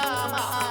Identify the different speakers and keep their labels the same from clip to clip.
Speaker 1: Rama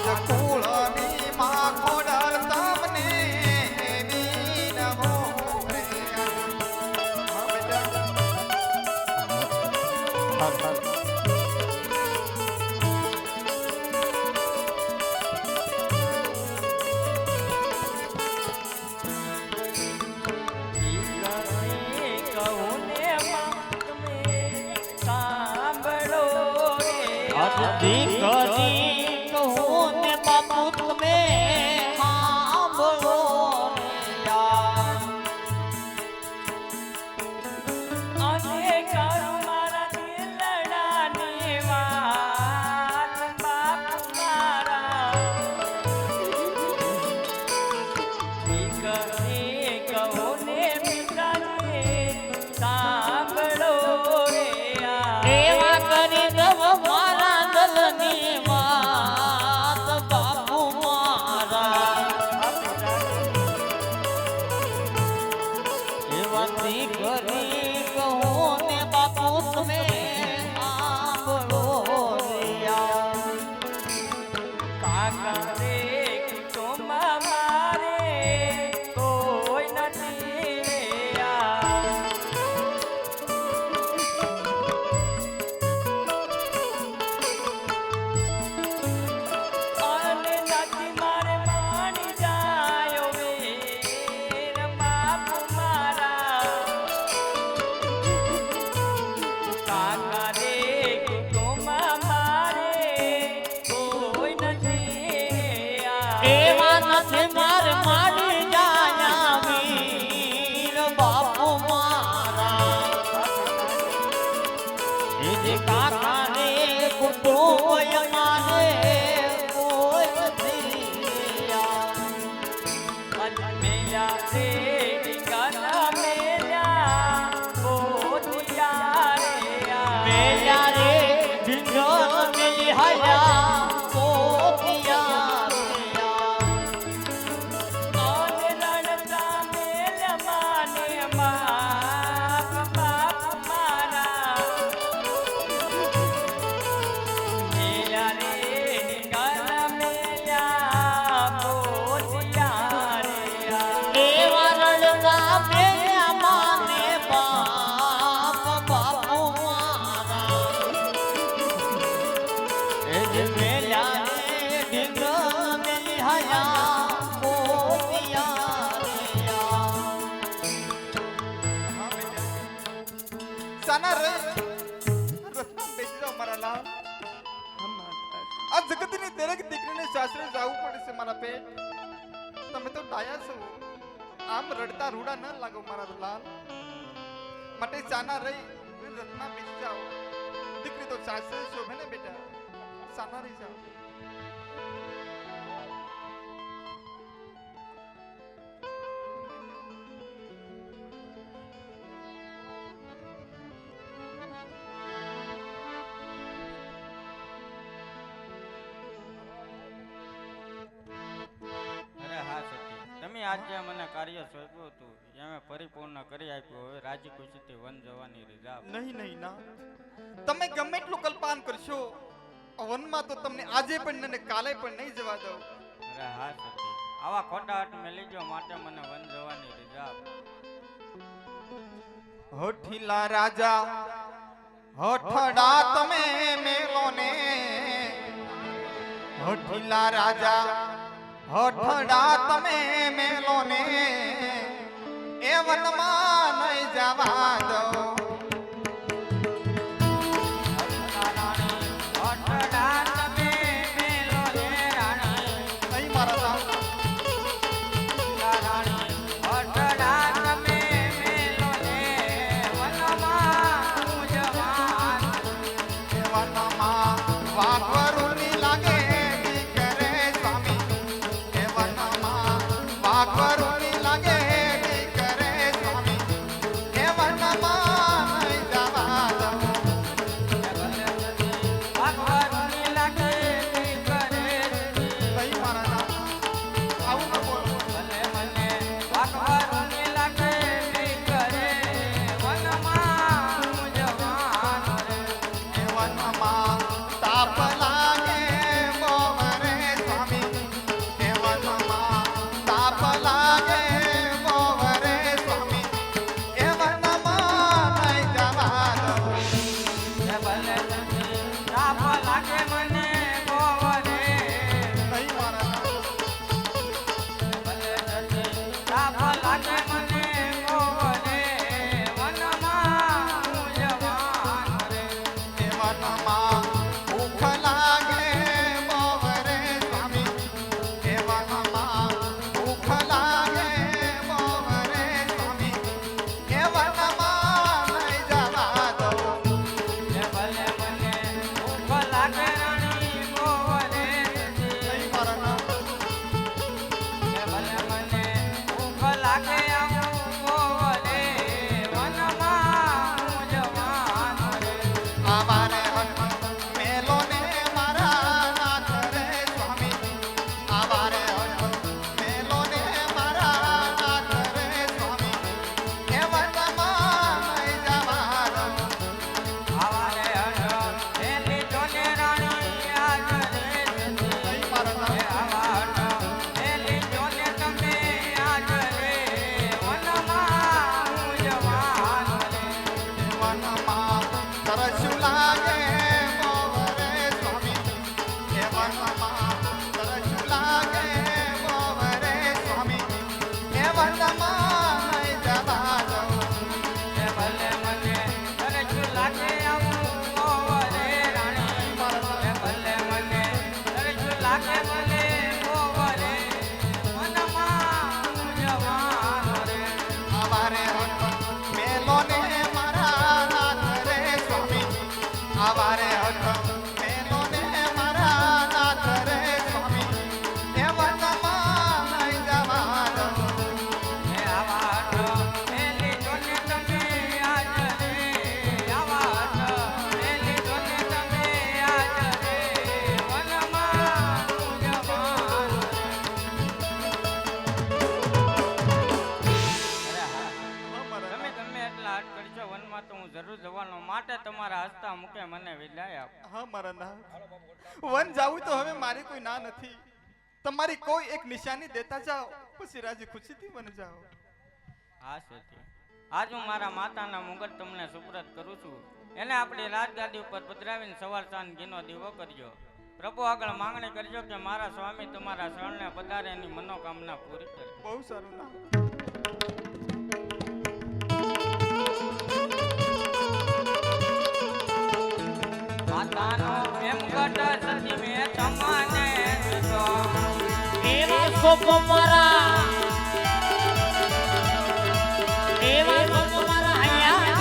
Speaker 1: આજ કુળની માં ખોડલ તમને એની નમો રે. હા બેટા.
Speaker 2: દીકરી કહું ને બાપુ તમે સાંભળો
Speaker 3: અને કરું મારા દિલડાની વાત બાપ મારા દીકરી કહું ને પિતાજી સાંભળો રે
Speaker 2: એવા કરી દવ મારા દલની વાત બાપુ મારા એવા દીકરી કહું ને બાપુ તમે સાંભળો
Speaker 3: કાકા રે કુટુંબમાં મારે કોઈ નથી રે અને નથી મારે માની જાય વીર બાપ મારા કાકા રે કુટુંબમાં મારે કોઈ નથી
Speaker 2: એવા નથી મારે માડી જાયા વીર બાપુ મારા એ જે કાકા રે કુટુંબ મારે કોઈ નથી
Speaker 3: મેયા રે ડીંગાના મેલ્યા પોતિયા રે
Speaker 2: મેલ્યા રે ઢીંગો મેલી હયા પોતિયા
Speaker 3: અને રડતા મેલ્યા માને બાપ બાપ મારા મેલ્યા રે ડીંગાના મેલ્યા પોતિયા રે
Speaker 2: એવા રડતા મેલ્યા માને બાપ બાપુ મારા એ જે મેલ્યા રે ઢીંગો મેલી હયા પોતિયા
Speaker 1: સાના રે રસ્તા બેસી જાઓ મારા લાલ. આ જગતની દરેક દીકરીને સાસરે જવું પડે છે મારા પેટ. તમે તો ડાયા છો, આમ રડતા રૂડા ન લાગો મારા લાલ. માટે સાના રહી રત્ના બેસી જાઓ. દીકરી તો સાસરે શોભે ને બેટા. સાના રહી જાઓ.
Speaker 4: અરે હા સખી, તમે આજે મને કાર્ય સોંપ્યું હતું એ મેં પરિપૂર્ણ કરી આપ્યું. હવે રાજી ખુશીથી વન જવાની રજા આપો.
Speaker 1: નહીં નહીં ના, તમે ગમે એટલું કલ્પાન કરશો, વનમાં તો તમને આજે પણ ને કાલે પણ નહીં જવા દઉં.
Speaker 4: અરે હા સખી, આવા ખોટા હાથ મેલી ગયો માટે મને વન જવાની રજા આપો.
Speaker 1: હોઠીલા રાજા હોઠડા તમે મેલો ને, હોઠીલા રાજા હોઠડા તમે મેલો ને, એ વનમાં નહીં જવા દો. અહીં મારા સાહેબ. વનમાં વાઘવરુની લાગે દીકરે સ્વામી. એ વનમાં વાઘવરુની લાગે દીકરે સ્વામી. એ વનમાં
Speaker 4: કરવાનો માટે તમારા હસ્તા મુકે મને વિદાય આપો.
Speaker 1: હા મારા નાથ, વન જાવું તો હવે મારી કોઈ ના નથી. તમારી કોઈ એક નિશાની દેતા જાઓ, પછી રાજી ખુશીથી વન જાઓ.
Speaker 4: હા સતી, આજ હું મારા માતાના મુગટ તમને સુપ્રત કરું છું. એને આપણી રાજગાદી ઉપર પધરાવીને સવાર સાંજ ઘીનો દીવો કરજો. પ્રભુ આગળ માંગણી કરજો કે મારા સ્વામી તમારા શરણે પધારે એની મનોકામના પૂરી કરે.
Speaker 1: બહુ સારું નામ.
Speaker 4: માતાનો એમ ગટ સતી મેં તમને દીધો.
Speaker 2: એવા શોક મારા એવા શોક મારા હૈયા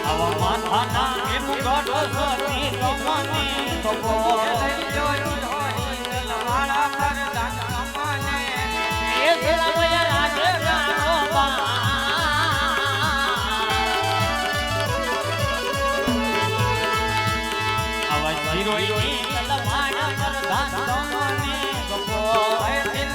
Speaker 2: આવા માથાના એમ ગઢ સતી તમને તો
Speaker 4: લઈ જોયું હોરી તલવાળા પર દાન મને.
Speaker 2: એ સલામયા રાજગારો બા આવા શિરોઈ તલવાળા પર દાન તમને ગપો
Speaker 4: ભય દિલ